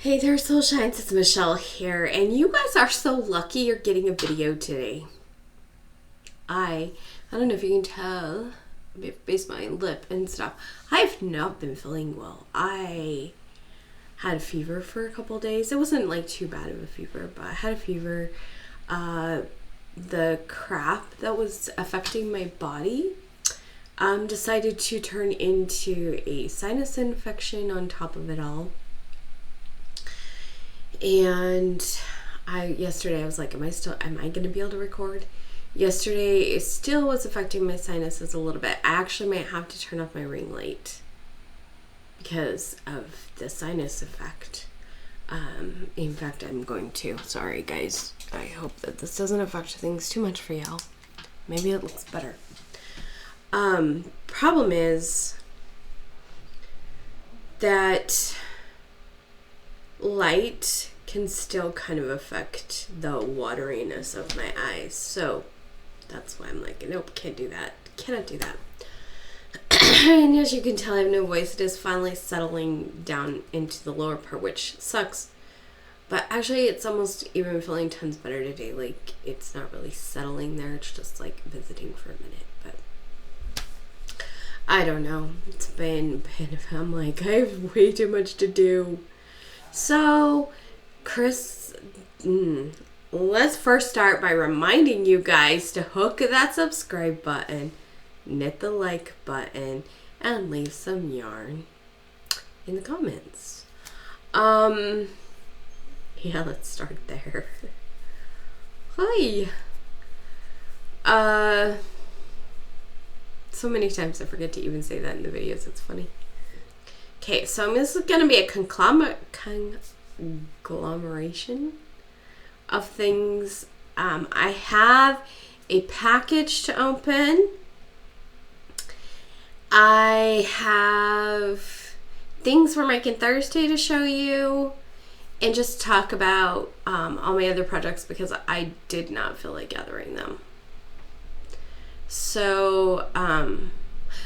Hey there, Soul Shines, it's Michelle here, and you guys are so lucky you're getting a video today. I don't know if you can tell based on my lip and stuff, I've not been feeling well. I had a fever for a couple of days. It wasn't like too bad of a fever, but I had a fever. The crap that was affecting my body decided to turn into a sinus infection on top of it all. And yesterday I was like, am I going to be able to record? Yesterday it still was affecting my sinuses a little bit. I actually might have to turn off my ring light because of the sinus effect. In fact, I'm going to. Sorry guys. I hope that this doesn't affect things too much for y'all. Maybe it looks better. Problem is that light can still kind of affect the wateriness of my eyes, so that's why I'm like, nope, can't do that, cannot do that. And as you can tell, I have no voice. It is finally settling down into the lower part, which sucks, but actually it's almost even feeling tons better today. Like, it's not really settling there, it's just like visiting for a minute. But I don't know, it's been I'm like, I have way too much to do. So, let's first start by reminding you guys to hook that subscribe button, hit the like button, and leave some yarn in the comments. Yeah, let's start there. Hi. So many times I forget to even say that in the videos, it's funny. Okay, so this is going to be a conglomeration of things. I have a package to open. I have things we're making Thursday to show you, and just talk about all my other projects because I did not feel like gathering them. So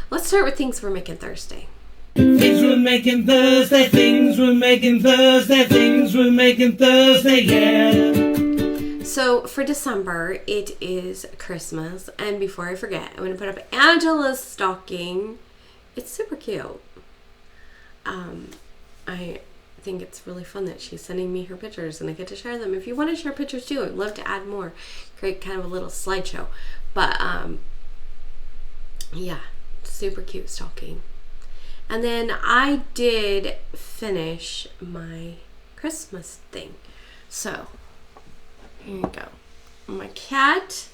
let's start with things we're making Thursday. Things we're making Thursday, things we're making Thursday, things we're making Thursday, yeah. So for December, it is Christmas, and before I forget, I'm going to put up Angela's stocking. It's super cute. I think it's really fun that she's sending me her pictures, and I get to share them. If you want to share pictures too, I'd love to add more. Create kind of a little slideshow. But yeah, super cute stocking. And then I did finish my Christmas thing. So, here you go. My cat,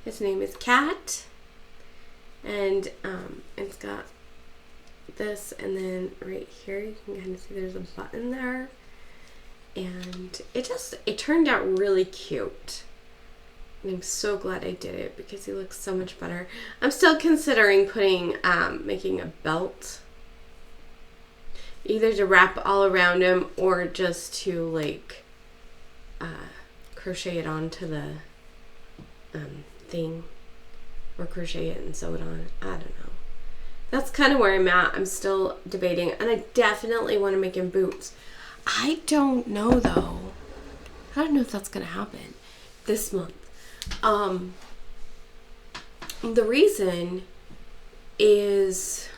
his name is Cat. And it's got this, and then right here you can kind of see there's a button there. And it turned out really cute. And I'm so glad I did it because he looks so much better. I'm still considering making a belt. Either to wrap all around him or just to like crochet it onto the thing. Or crochet it and sew it on. I don't know. That's kind of where I'm at. I'm still debating. And I definitely want to make him boots. I don't know though. I don't know if that's going to happen this month. The reason is,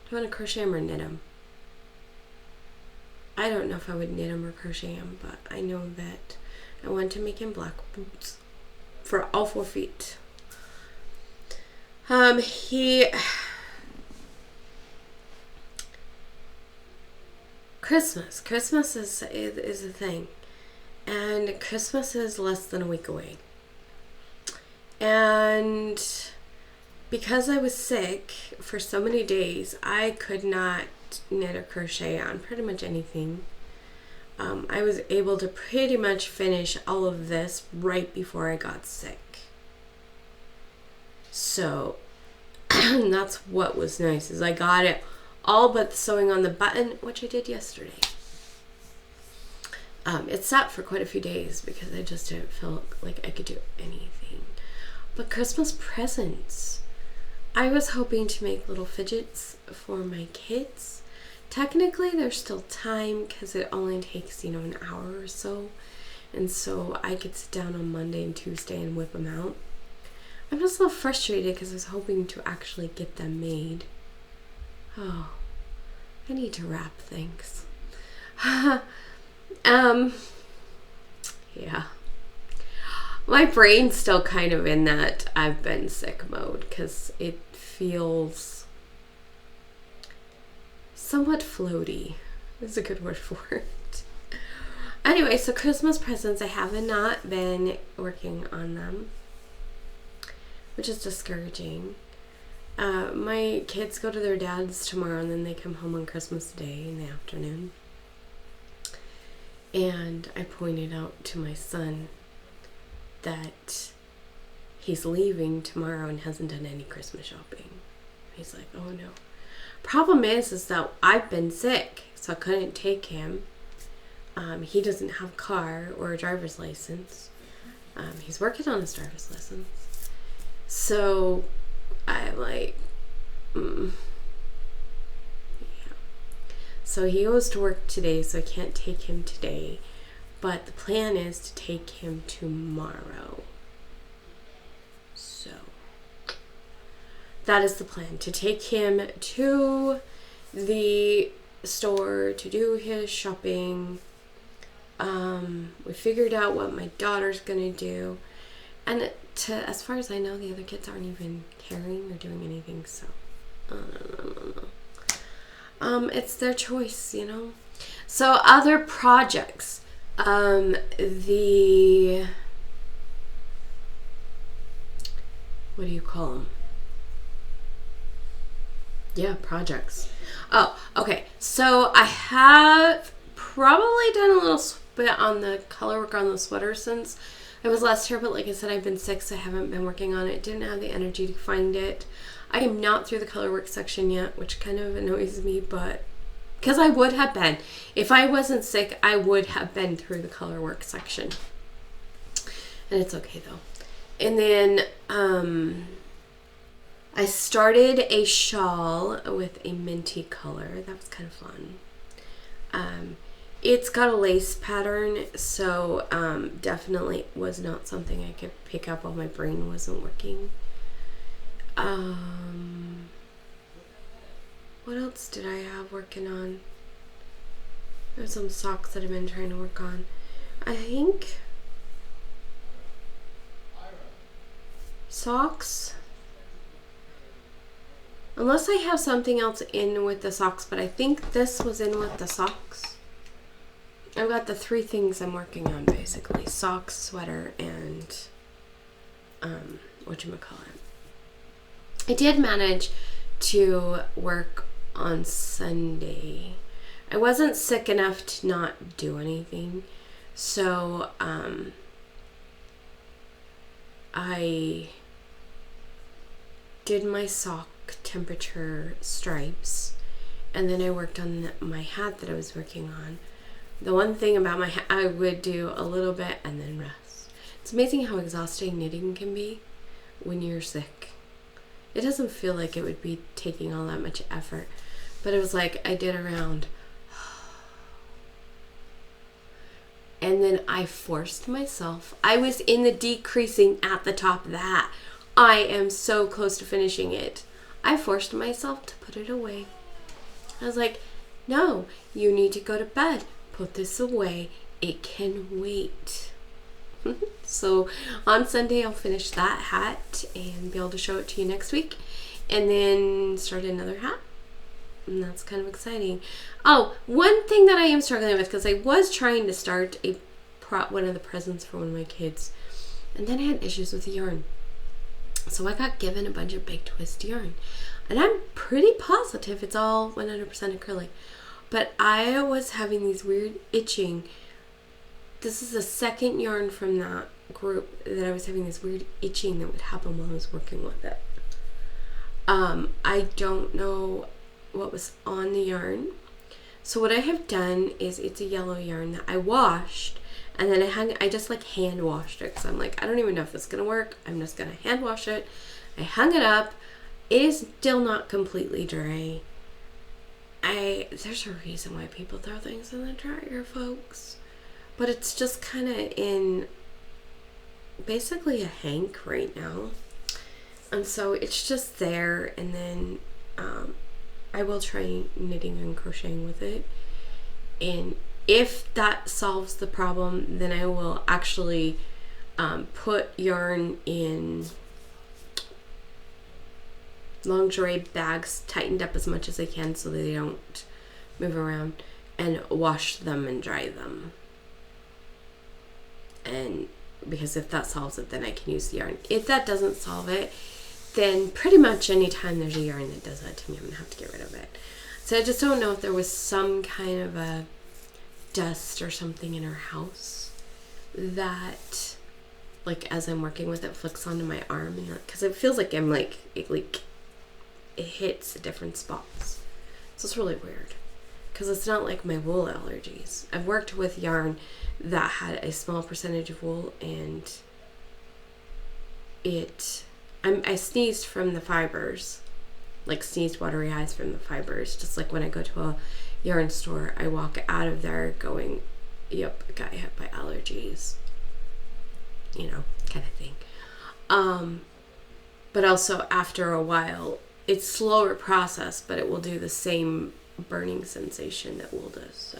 do I want to crochet him or knit him? I don't know if I would knit him or crochet him, but I know that I want to make him black boots for all 4 feet. Christmas is a thing, and Christmas is less than a week away. And because I was sick for so many days, I could not knit or crochet on pretty much anything. I was able to pretty much finish all of this right before I got sick. So that's what was nice, is I got it all but sewing on the button, which I did yesterday. It sat for quite a few days because I just didn't feel like I could do anything. But Christmas presents. I was hoping to make little fidgets for my kids technically there's still time because it only takes, an hour or so. And so I could sit down on Monday and Tuesday and whip them out. I'm just a little frustrated because I was hoping to actually get them made. Oh, I need to wrap things. Yeah. My brain's still kind of in that I've been sick mode because it feels somewhat floaty. Is a good word for it. Anyway, so Christmas presents, I haven't not been working on them, which is discouraging. My kids go to their dad's tomorrow and then they come home on Christmas Day in the afternoon. And I pointed out to my son that he's leaving tomorrow and hasn't done any Christmas shopping. He's like, oh no. Problem is that I've been sick, so I couldn't take him. He doesn't have a car or a driver's license. He's working on his driver's license. So I'm like, yeah. So he goes to work today, so I can't take him today. But the plan is to take him tomorrow. So that is the plan, to take him to the store to do his shopping. We figured out what my daughter's gonna do. And as far as I know, the other kids aren't even caring or doing anything, so it's their choice, So other projects. What do you call them? Yeah, projects. Oh, okay. So I have probably done a little bit on the color work on the sweater since I was last here, but like I said, I've been sick, so I haven't been working on it. Didn't have the energy to find it. I am not through the color work section yet, which kind of annoys me, but because I would have been. If I wasn't sick, I would have been through the color work section. And it's okay though. And then I started a shawl with a minty color. That was kind of fun. It's got a lace pattern, so definitely was not something I could pick up while my brain wasn't working. What else did I have working on? There's some socks that I've been trying to work on. I think socks. Unless I have something else in with the socks, but I think this was in with the socks. I've got the three things I'm working on basically. Socks, sweater, and whatchamacallit. I did manage to work on Sunday. I wasn't sick enough to not do anything. So I did my sock temperature stripes, and then I worked on my hat that I was working on. The one thing about my hat, I would do a little bit and then rest. It's amazing how exhausting knitting can be when you're sick. It doesn't feel like it would be taking all that much effort, but it was like I did around, and then I forced myself. I was in the decreasing at the top of the hat. I am so close to finishing it. I forced myself to put it away. I was like, no, you need to go to bed. Put this away. It can wait. So on Sunday, I'll finish that hat and be able to show it to you next week. And then start another hat. And that's kind of exciting. Oh, one thing that I am struggling with, because I was trying to start one of the presents for one of my kids. And then I had issues with the yarn. So I got given a bunch of big twist yarn. And I'm pretty positive it's all 100% acrylic. But I was having these weird itching. This is the second yarn from that group that I was having this weird itching that would happen while I was working with it. I don't know what was on the yarn. So what I have done is, it's a yellow yarn that I washed, and then I just like hand washed it, because I'm like, I don't even know if it's gonna work. I'm just gonna hand wash it. I hung it up. It is still not completely dry. there's a reason why people throw things in the dryer, folks. But it's just kind of in basically a hank right now. And so it's just there. And then I will try knitting and crocheting with it. And if that solves the problem, then I will actually put yarn in lingerie bags, tightened up as much as I can so they don't move around, and wash them and dry them. And because if that solves it, then I can use the yarn. If that doesn't solve it, then pretty much anytime there's a yarn that does that to me, I'm gonna have to get rid of it. So I just don't know if there was some kind of a dust or something in her house that, like, as I'm working with it, flicks onto my arm, and because it feels like I'm like it hits different spots. So it's really weird because it's not like my wool allergies. I've worked with yarn that had a small percentage of wool, and I sneezed from the fibers, like sneezed watery eyes from the fibers, just like when I go to a yarn store, I walk out of there going, yep, I got hit by allergies, you know, kind of thing. But also after a while, it's slower process, but it will do the same burning sensation that wool does. So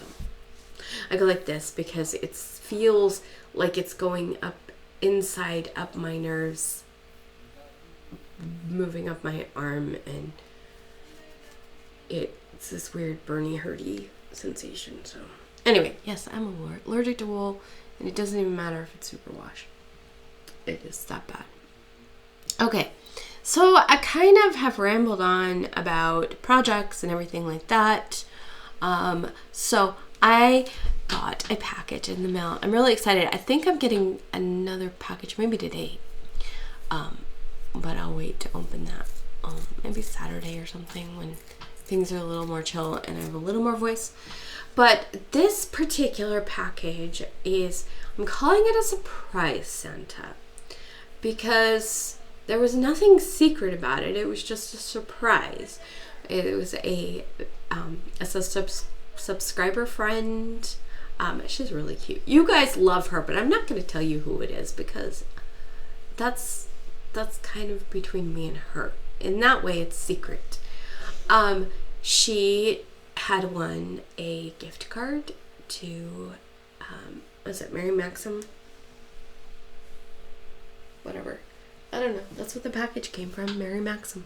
I go like this because it feels like it's going up inside, up my nerves, moving up my arm, and it's this weird burny, hurty sensation. So anyway, yes, I'm allergic to wool, and it doesn't even matter if it's superwash. It is that bad. Okay, so I kind of have rambled on about projects and everything like that. So I got a package in the mail. I'm really excited. I think I'm getting another package maybe today. But I'll wait to open that maybe Saturday or something when things are a little more chill and I have a little more voice. But this particular package is, I'm calling it a surprise Santa because there was nothing secret about it. It was just a surprise. It was a subscriber friend. She's really cute. You guys love her, but I'm not going to tell you who it is because that's kind of between me and her. In that way, it's secret. She had won a gift card to, was it Mary Maxim? Whatever. I don't know. That's what the package came from, Mary Maxim.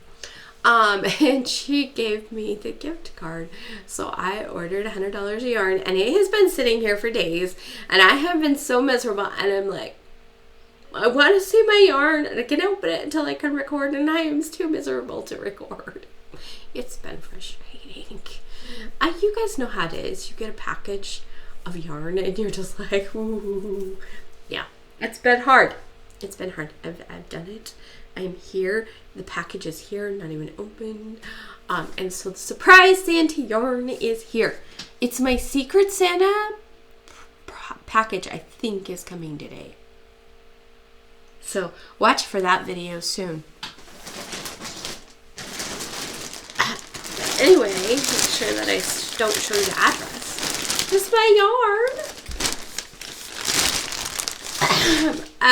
And she gave me the gift card. So I ordered $100 of yarn, and it has been sitting here for days, and I have been so miserable, and I'm like, I want to see my yarn, and I can open it until I can record, and I am too miserable to record. It's been frustrating. You guys know how it is. You get a package of yarn, and you're just like, ooh. Yeah, it's been hard. It's been hard. I've done it. I am here. The package is here, not even open. And so the surprise Santa yarn is here. It's my Secret Santa package, I think, is coming today. So watch for that video soon. Anyway, make sure that I don't show you the address. This is my yarn.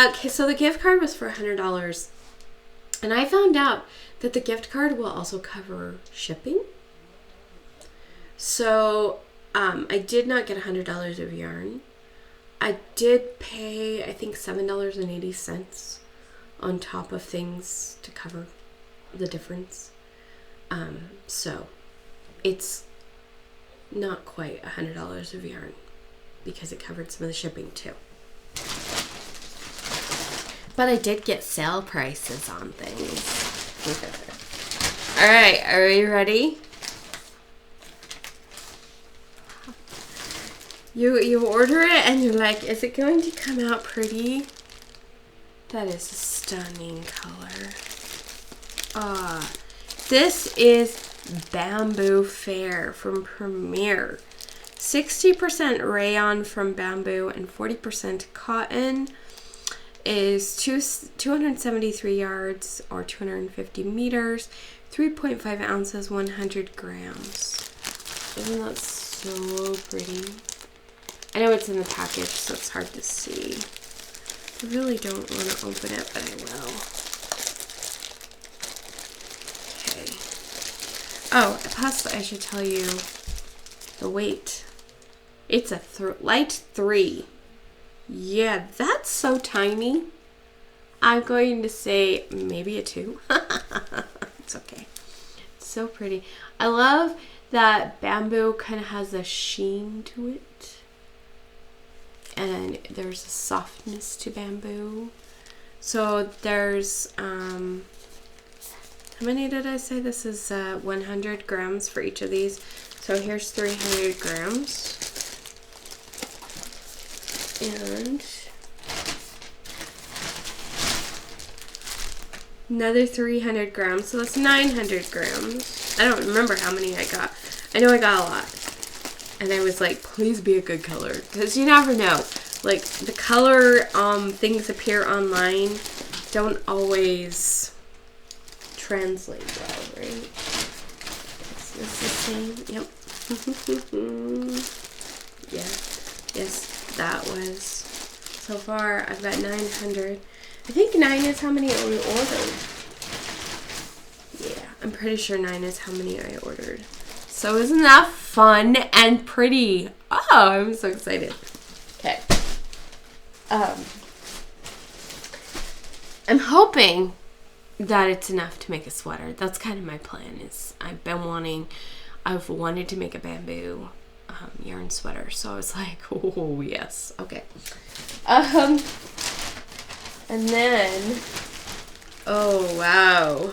Okay, so the gift card was for $100. And I found out that the gift card will also cover shipping. So I did not get $100 of yarn. I did pay, I think, $7.80 on top of things to cover the difference. So it's not quite $100 of yarn because it covered some of the shipping too. But I did get sale prices on things. All right, are you ready? You order it and you're like, is it going to come out pretty? That is a stunning color. This is Bamboo Fair from Premier. 60% rayon from bamboo and 40% cotton. Is 273 yards or 250 meters, 3.5 ounces, 100 grams. Isn't that so pretty? I know it's in the package, so it's hard to see. I really don't want to open it, but I will. Okay. Oh, plus I should tell you the weight. It's a light 3. Yeah, that's so tiny. I'm going to say maybe a 2. It's okay. It's so pretty. I love that bamboo kind of has a sheen to it. And there's a softness to bamboo. So there's, how many did I say? This is 100 grams for each of these. So here's 300 grams. And another 300 grams. So that's 900 grams. I don't remember how many I got. I know I got a lot. And I was like, please be a good color. Because you never know. Like, the color things appear online don't always translate well, right? Is this the same? Yep. Yeah. Yes, that was. So far, I've got 900. I think 9 is how many we ordered. Yeah, I'm pretty sure 9 is how many I ordered. So isn't that fun and pretty? Oh, I'm so excited. Okay. I'm hoping that it's enough to make a sweater. That's kind of my plan. I've wanted to make a bamboo yarn sweater. So I was like, oh yes, okay. And then, oh wow.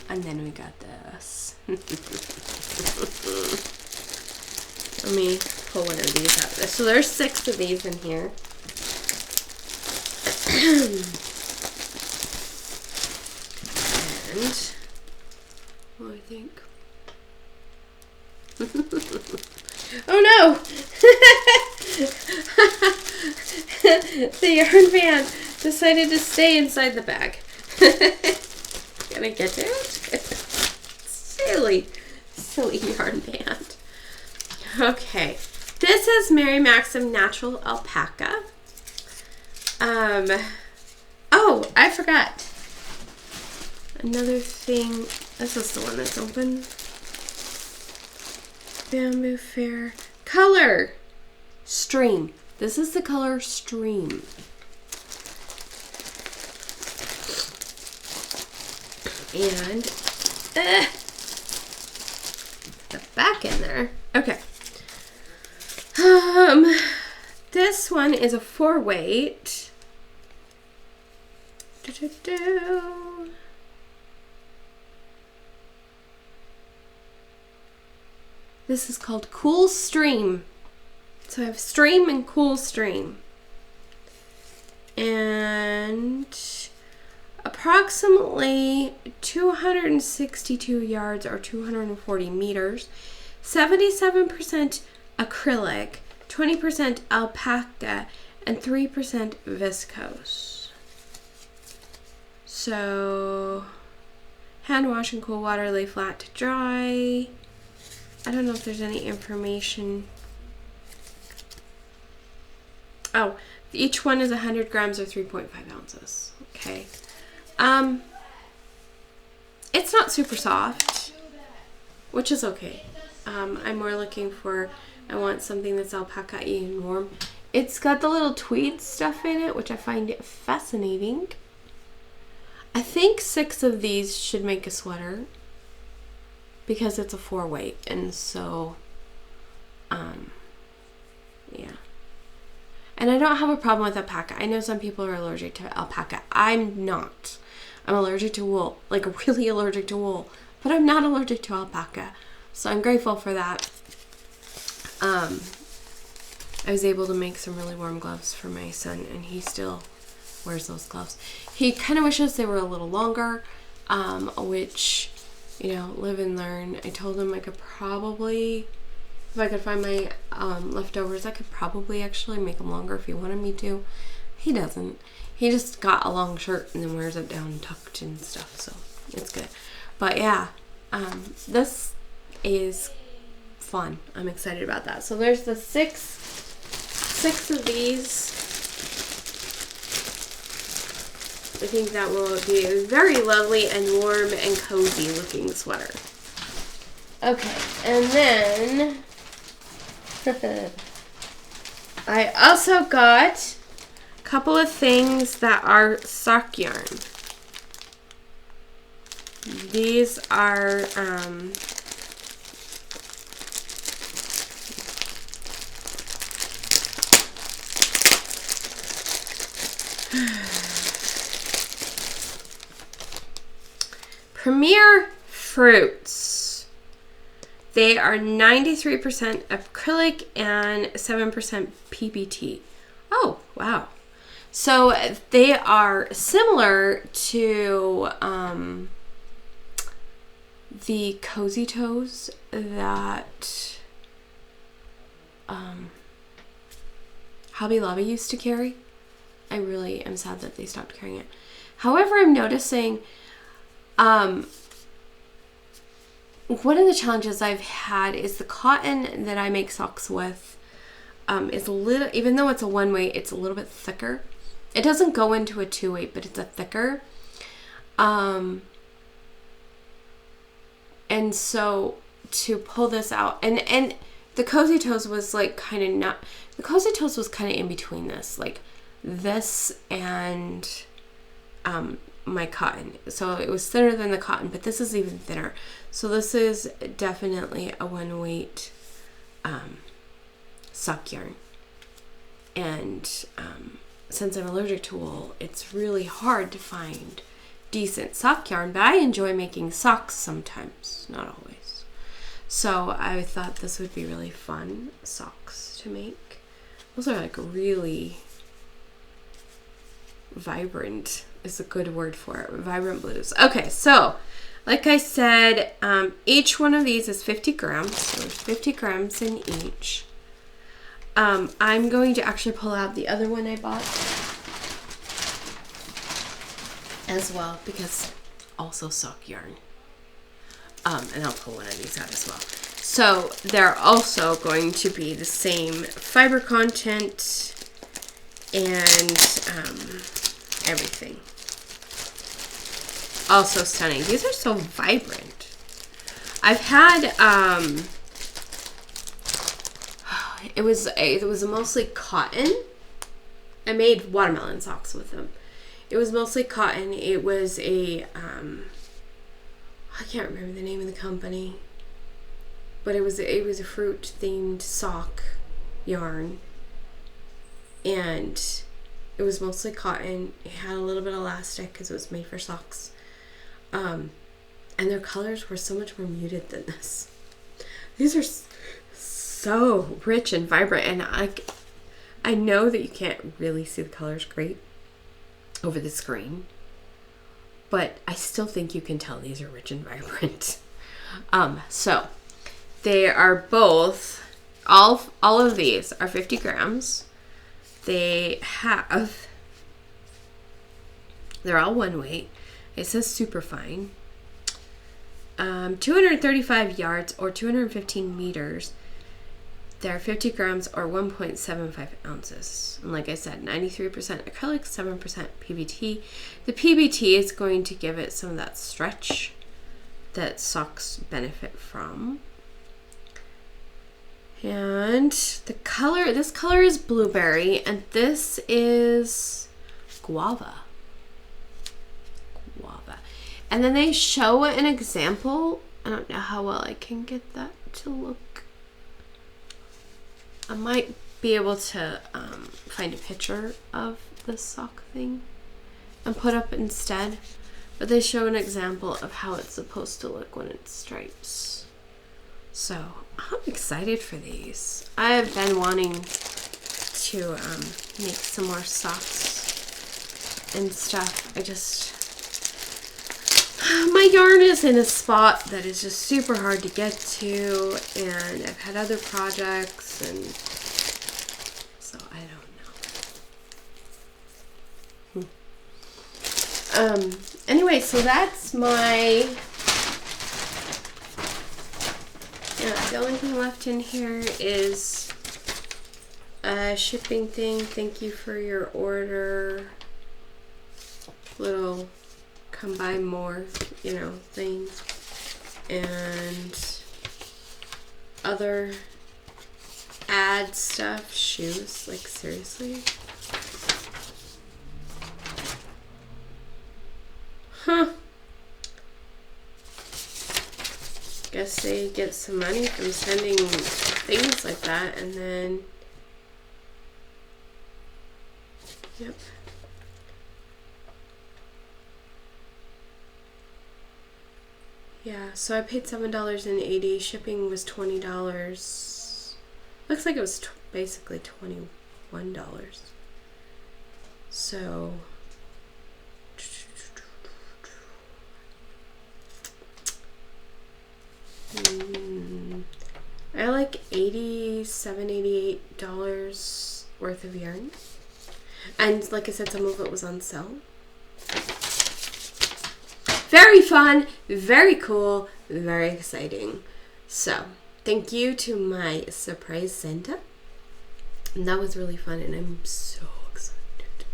And then we got this. Let me pull one of these out. So there's 6 of these in here. And, well, I think. Oh no! The yarn band decided to stay inside the bag. Gonna get it? Silly yarn band. Okay, this is Mary Maxim Natural Alpaca. Oh, I forgot. Another thing. This is the one that's open. Bamboo Fair. Color. Stream. This is the color Stream. And the back in there. Okay. This one is a 4-weight. This is called Cool Stream. So I have Stream and Cool Stream. And approximately 262 yards or 240 meters. 77% acrylic, 20% alpaca, and 3% viscose. So, hand wash in cool water, lay flat to dry. I don't know if there's any information. Oh, each one is 100 grams or 3.5 ounces. Okay. It's not super soft, which is okay. I'm more looking for, I want something that's alpaca-y and warm. It's got the little tweed stuff in it, which I find fascinating. I think 6 of these should make a sweater because it's a 4-weight, and so, yeah. And I don't have a problem with alpaca. I know some people are allergic to alpaca. I'm not. I'm allergic to wool, like really allergic to wool, but I'm not allergic to alpaca. So I'm grateful for that. I was able to make some really warm gloves for my son, and he still wears those gloves. He kind of wishes they were a little longer, which, you know, live and learn. I told him I could probably, if I could find my leftovers, I could probably actually make them longer if he wanted me to. He doesn't. He just got a long shirt and then wears it down tucked and stuff, so it's good. But yeah, this is fun. I'm excited about that. So there's the six of these. I think that will be a very lovely and warm and cozy looking sweater. Okay, and then I also got a couple of things that are sock yarn. These are Premier Fruits. They are 93% acrylic and 7% PBT. Oh, wow. So they are similar to the Cozy Toes that Hobby Lobby used to carry. I really am sad that they stopped carrying it. However, I'm noticing one of the challenges I've had is the cotton that I make socks with is a little, even though it's a one-weight, it's a little bit thicker. It doesn't go into a two-weight, but it's a thicker. And so to pull this out, and the Cozy Toes was like kind of not, the Cozy Toes was kind of in between this, like this and my cotton. So it was thinner than the cotton, but this is even thinner. So this is definitely a one-weight sock yarn. And since I'm allergic to wool, it's really hard to find decent sock yarn, but I enjoy making socks sometimes, not always. So I thought this would be really fun socks to make. Those are like really vibrant is a good word for it. Vibrant blues. Okay, so like I said, each one of these is 50 grams. So there's 50 grams in each. I'm going to actually pull out the other one I bought as well, because also sock yarn. And I'll pull one of these out as well. So they're also going to be the same fiber content and everything. Also stunning. These are so vibrant. I've had it was mostly cotton. I made watermelon socks with them. It was mostly cotton. It was a I can't remember the name of the company, but it was a fruit themed sock yarn, and it was mostly cotton. It had a little bit of elastic because it was made for socks, and their colors were so much more muted than this. These are so rich and vibrant, and I know that you can't really see the colors great over the screen, but I still think you can tell these are rich and vibrant. So they are both, all of these are 50 grams. They're all one weight. It says super fine. 235 yards or 215 meters. They're 50 grams or 1.75 ounces. And like I said, 93% acrylic, 7% PBT. The PBT is going to give it some of that stretch that socks benefit from. And the color, this color is blueberry, and this is guava. And then they show an example. I don't know how well I can get that to look. I might be able to find a picture of the sock thing and put up instead. But they show an example of how it's supposed to look when it stripes. So I'm excited for these. I have been wanting to make some more socks and stuff. My yarn is in a spot that is just super hard to get to, and I've had other projects, and so I don't know. Anyway, so that's my Yeah, the only thing left in here is a shipping thing. Thank you for your order. Little come buy more, you know, thing. And other ad stuff, shoes, like seriously. Huh. Guess they get some money from sending things like that, and then yep. Yeah, so I paid $7.80. Shipping was $20. Looks like it was basically $21. So I like $87, $88 worth of yarn. And like I said, some of it was on sale. Very fun, very cool, very exciting. So, thank you to my surprise Santa. And that was really fun, and I'm so excited.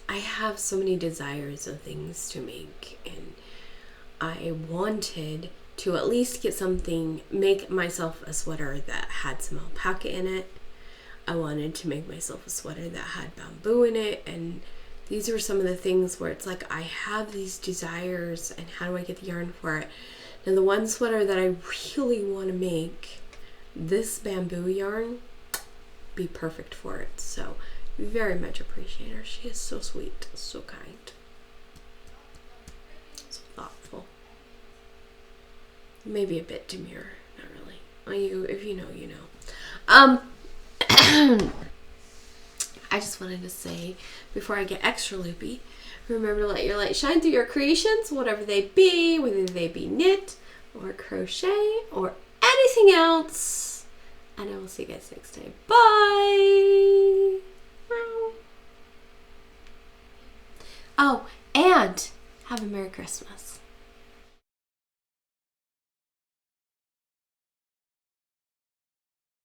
I have so many desires of things to make, and I wanted to at least get something, make myself a sweater that had some alpaca in it. I wanted to make myself a sweater that had bamboo in it, and these were some of the things where it's like I have these desires, and how do I get the yarn for it? And the one sweater that I really want to make, this bamboo yarn, be perfect for it. So very much appreciate her. She is so sweet, so kind, so thoughtful. Maybe a bit demure, not really. Well, if you know, you know. I just wanted to say, before I get extra loopy, remember to let your light shine through your creations, whatever they be, whether they be knit or crochet or anything else. And I will see you guys next time. Bye! Oh, and have a Merry Christmas.